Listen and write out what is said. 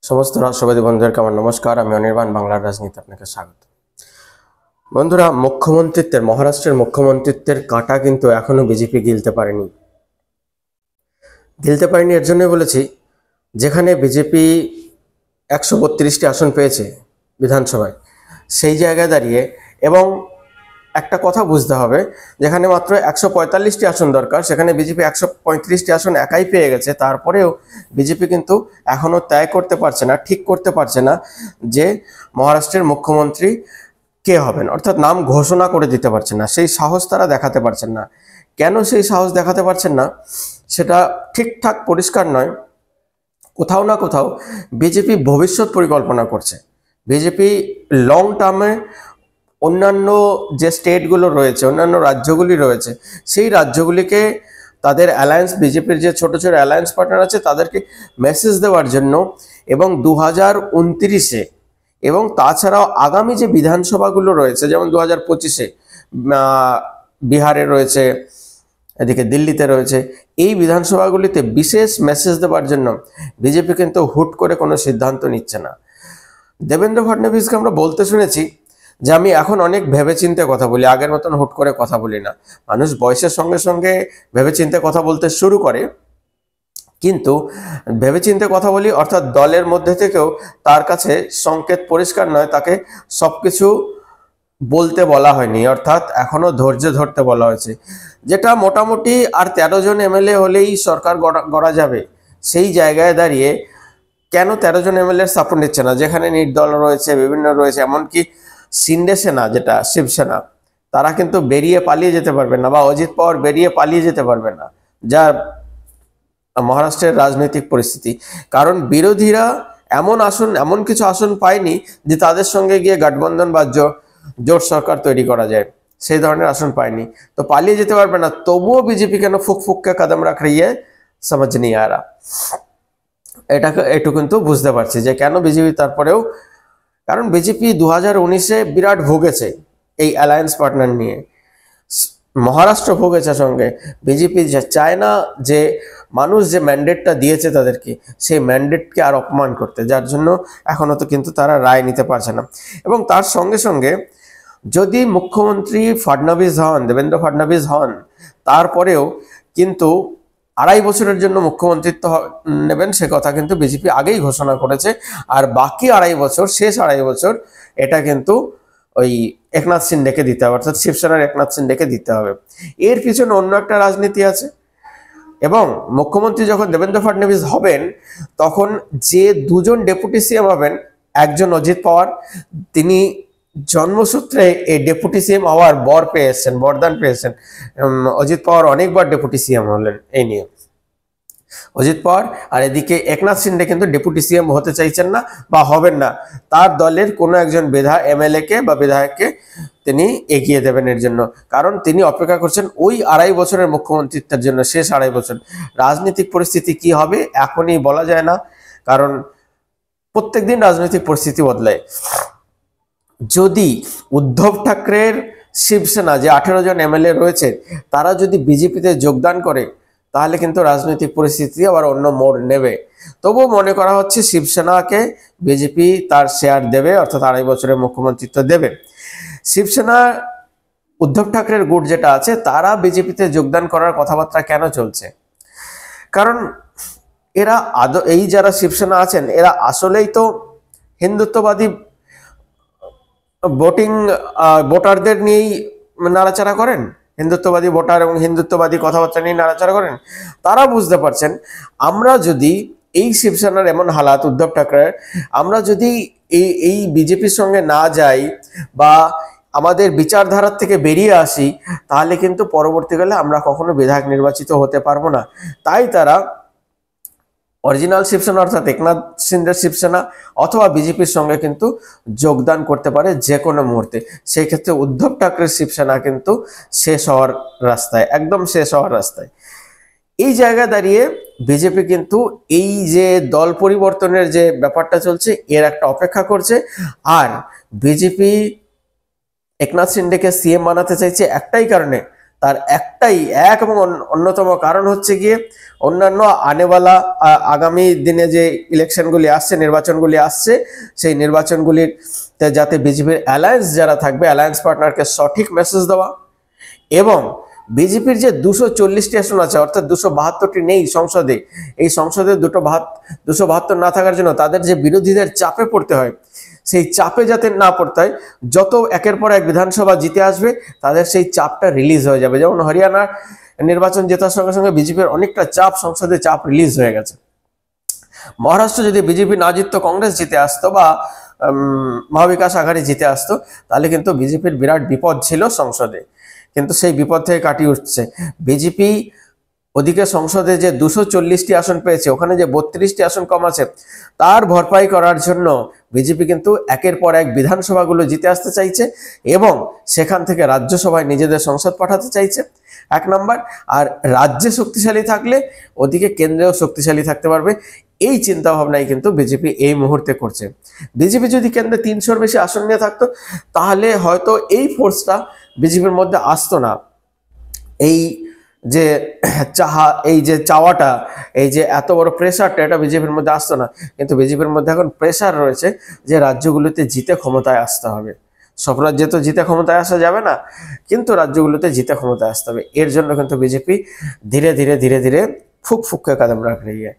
সমস্ত রাষ্ট্রবাদী বন্ধুদেরকে আমার নমস্কার। আমি অনির্বাণ, বাংলার রাজনীতি আপনাকে স্বাগত। বন্ধুরা, মহারাষ্ট্রের মুখ্যমন্ত্রিত্বের কাঁটা কিন্তু এখনো বিজেপি গিলতে পারেনি। এর জন্যই বলেছি, যেখানে বিজেপি 132টি আসন পেয়েছে বিধানসভায়, সেই জায়গায় দাঁড়িয়ে এবং একটা কথা বুঝতে হবে, যেখানে মাত্র 145টি আসন দরকার সেখানে বিজেপি 135টি আসন একাই পেয়ে গেছে। তারপরেও বিজেপি কিন্তু এখনো ঠিক করতে পারছে না যে মহারাষ্ট্রের মুখ্যমন্ত্রী কে হবেন, অর্থাৎ নাম ঘোষণা করে দিতে পারছেন না। সেই সাহস তারা দেখাতে পারছেন না। কেন সেই সাহস দেখাতে পারছেন না সেটা ঠিকঠাক পরিষ্কার নয়। কোথাও না কোথাও বিজেপি ভবিষ্যৎ পরিকল্পনা করছে। বিজেপি লং টার্মে অন্যান্য যে স্টেটগুলো রয়েছে, অন্যান্য রাজ্যগুলি রয়েছে, সেই রাজ্যগুলিকে তাদের বিজেপির যে ছোট ছোট অ্যালায়েন্স পার্টনার আছে তাদেরকে মেসেজ দেওয়ার জন্য, এবং 2029-এ এবং তাছাড়াও আগামী যে বিধানসভাগুলো রয়েছে, যেমন 2025-এ বিহারে রয়েছে, এদিকে দিল্লিতে রয়েছে, এই বিধানসভাগুলিতে বিশেষ মেসেজ দেওয়ার জন্য বিজেপি কিন্তু হুট করে কোনো সিদ্ধান্ত নিচ্ছে না। দেবেন্দ্র ফডনবিসকে আমরা বলতে শুনেছি যে আমি এখন অনেক ভেবেচিন্তে কথা বলি, আগের মতন হুট করে কথা বলি না। মানুষ বয়সের সঙ্গে সঙ্গে ভেবেচিন্তে কথা বলতে শুরু করে, কিন্তু ভেবেচিন্তে কথা বলি অর্থাৎ দলের মধ্যে থেকেও তার কাছে সংকেত পরিষ্কার নয়, তাকে সবকিছু বলতে বলা হয়নি, অর্থাৎ এখনো ধৈর্য ধরতে বলা হয়েছে। যেটা মোটামুটি আর 13 জন এমএলএ হলেই সরকার গড়া যাবে, সেই জায়গায় দাঁড়িয়ে কেন 13 জন এমএলএ সাপোর্ট নিচ্ছে না, যেখানে নির্দল রয়েছে, বিভিন্ন রয়েছে, এমনকি শিন্ডে সেনা যেটা শিবসেনা, তারা কিন্তু বেরিয়ে পালিয়ে যেতে পারবে না, বা অজিত পাওয়ার বেরিয়ে পালিয়ে যেতে পারবে না, যা মহারাষ্ট্রের রাজনৈতিক পরিস্থিতি। কারণ বিরোধীরা এমন কিছু আসন পায়নি যে তাদের সঙ্গে গিয়ে গঠবন্ধন বা জোট সরকার তৈরি করা যায়, সেই ধরনের আসন পায়নি, তো পালিয়ে যেতে পারবে না। তবুও বিজেপি কেন ফুক কদম রাখ রही है, समझ नहीं आ रहा। একটু কিন্তু বুঝতে পারছি যে কেন বিজেপি তারপরেও, কারণ বিজেপি 2019-এ বিরাট ভুগেছে এই অ্যালায়েন্স পার্টনার নিয়ে, মহারাষ্ট্র ভুগেছে সঙ্গে। বিজেপি চায় না যে মানুষ যে ম্যান্ডেটটা দিয়েছে তাদেরকে, সেই ম্যান্ডেটকে আর অপমান করতে, যার জন্য এখনো তো কিন্তু তারা রায় নিতে পারছে না। এবং তার সঙ্গে সঙ্গে যদি মুখ্যমন্ত্রী দেবেন্দ্র ফডনবিস হন, তারপরেও কিন্তু 2.5 বছরের জন্য মুখ্যমন্ত্রিত্ব নেবেন, সে কথা কিন্তু বিজেপি আগেই ঘোষণা করেছে। আর বাকি 2.5 বছর, শেষ 2.5 বছর, এটা কিন্তু ওই একনাথ শিন্ডেকে দিতে হবে, অর্থাৎ শিবসেনার একনাথ শিন্ডেকে দিতে হবে। এর পিছনে অন্য একটা রাজনীতি আছে। এবং মুখ্যমন্ত্রী যখন দেবেন্দ্র ফডনবিস হবেন, তখন যে 2 জন ডেপুটি সিএম হবেন, একজন অজিত পাওয়ার, তিনি জন্মসূত্রে এই ডেপুটি সিএম হওয়ার বরদান পেয়েছেন। অজিত পাওয়ার অনেকবার ডেপুটি সিএম হলেন এই নিয়ে, অজিত পাওয়ার। আর এদিকে একনাথ শিন্ডে কিন্তু ডেপুটি সিএম হতে চাইছেন না বা হবেন না, তার দলের কোনো একজন এমএলএ কে বা বিধায়ককে তিনি এগিয়ে দেবেন এর জন্য, কারণ তিনি অপেক্ষা করছেন ওই 2.5 বছরের মুখ্যমন্ত্রিত্বের জন্য। শেষ 2.5 বছর রাজনৈতিক পরিস্থিতি কি হবে এখনই বলা যায় না, কারণ প্রত্যেকদিন রাজনৈতিক পরিস্থিতি বদলায়। যদি উদ্ধব ঠাকরের শিবসেনা যে 18 জন এমএলএ রয়েছে, তারা যদি বিজেপিতে যোগদান করে, তাহলে কিন্তু রাজনৈতিক পরিস্থিতি আবার অন্য মোড় নেবে। তবুও মনে করা হচ্ছে শিবসেনাকে বিজেপি তার শেয়ার দেবে, অর্থাৎ 2.5 বছরের মুখ্যমন্ত্রিত্ব দেবে। শিবসেনা, উদ্ধব ঠাকরের গুট যেটা আছে, তারা বিজেপিতে যোগদান করার কথাবার্তা কেন চলছে? কারণ এরা এই যারা শিবসেনা আছেন, এরা আসলেই তো হিন্দুত্ববাদী ভোটারদের নিয়েই নাড়াচাড়া করেন, হিন্দুত্ববাদী ভোটার এবং হিন্দুত্ববাদী কথাবার্তা নিয়ে নাড়াচাড়া করেন। তারা বুঝতে পারছেন, আমরা যদি এই শিবসেনার এমন হালাত উদ্ধব ঠাকরে, আমরা যদি এই বিজেপির সঙ্গে না যাই বা আমাদের বিচারধারার থেকে বেরিয়ে আসি, তাহলে কিন্তু পরবর্তীকালে আমরা কখনো বিধায়ক নির্বাচিত হতে পারবো না। তাই তারা অরিজিনাল শিবসেনা অর্থাৎ একনাথ শিন্ডের শিবসেনা অথবা বিজেপির সঙ্গে কিন্তু যোগদান করতে পারে যে কোনো মুহূর্তে। সেই ক্ষেত্রে উদ্ধব ঠাকরের শিবসেনা কিন্তু একদম শেষ হওয়ার রাস্তায়। এই জায়গায় দাঁড়িয়ে বিজেপি কিন্তু এই যে দল পরিবর্তনের যে ব্যাপারটা চলছে, এর একটা অপেক্ষা করছে। আর বিজেপি একনাথ শিন্ডেকে সিএম বানাতে চাইছে একটাই কারণে, তার একটাই এক এবং অন্যতম কারণ হচ্ছে গিয়ে অন্যান্য আনেওয়ালা আগামী দিনে যে ইলেকশনগুলি আসছে, নির্বাচনগুলি আসছে, সেই নির্বাচনগুলিতে যাতে বিজেপির অ্যালায়েন্স যারা থাকবে, অ্যালায়েন্স পার্টনারকে সঠিক মেসেজ দেওয়া, এবং বিজেপির যে 240টি আসন আছে, অর্থাৎ 272টি নেই সংসদে, এই সংসদে 272 না থাকার জন্য তাদের যে বিরোধীদের চাপে পড়তে হয়, সেই চাপে যাতে না পড়তে হয়, যত একের পর এক বিধানসভা জিতে আসবে তাদের সেই চাপটা রিলিজ হয়ে যাবে। যেমন হরিয়ানার নির্বাচন জেতার সঙ্গে সঙ্গে বিজেপির অনেকটা চাপ, সংসদে চাপ রিলিজ হয়ে গেছে। মহারাষ্ট্র যদি বিজেপি না জিততো, কংগ্রেস জিতে আসতো বা মহাবিকাশ আঘাড়ি জিতে আসতো, তাহলে কিন্তু বিজেপির বিরাট বিপদ ছিল সংসদে, কিন্তু সেই বিপদ থেকে কাটিয়ে উঠছে বিজেপি। ওদিকে সংসদে যে 240টি আসন পেয়েছে, ওখানে যে 32টি আসন কম আছে, তার ভরপাই করার জন্য বিজেপি কিন্তু একের পর এক বিধানসভাগুলো জিতে আসতে চাইছে এবং সেখান থেকে রাজ্যসভায় নিজেদের সংসদ পাঠাতে চাইছে, এক নম্বর। আর রাজ্যে শক্তিশালী থাকলে ওদিকে কেন্দ্রেও শক্তিশালী থাকতে পারবে, এই চিন্তা ভাবনাই কিন্তু বিজেপি এই মুহূর্তে করছে। বিজেপি যদি কেন্দ্রে 300-র বেশি আসন নিয়ে থাকতো, তাহলে হয়তো এই ফোর্সটা বিজেপির মধ্যে আসতো না। এই যে এই যে চাওয়াটা, এই যে এত বড় প্রেশারটা, এটা বিজেপির মধ্যে আসতো না। কিন্তু বিজেপির মধ্যে এখন প্রেশার রয়েছে যে রাজ্যগুলোতে জিতে ক্ষমতায় আসতে হবে। সব রাজ্যে তো জিতে ক্ষমতায় আসা যাবে না, কিন্তু রাজ্যগুলোতে জিতে ক্ষমতায় আসতে হবে। এর জন্য কিন্তু বিজেপি ধীরে ধীরে ফুক ফুক के कदम रख रही है।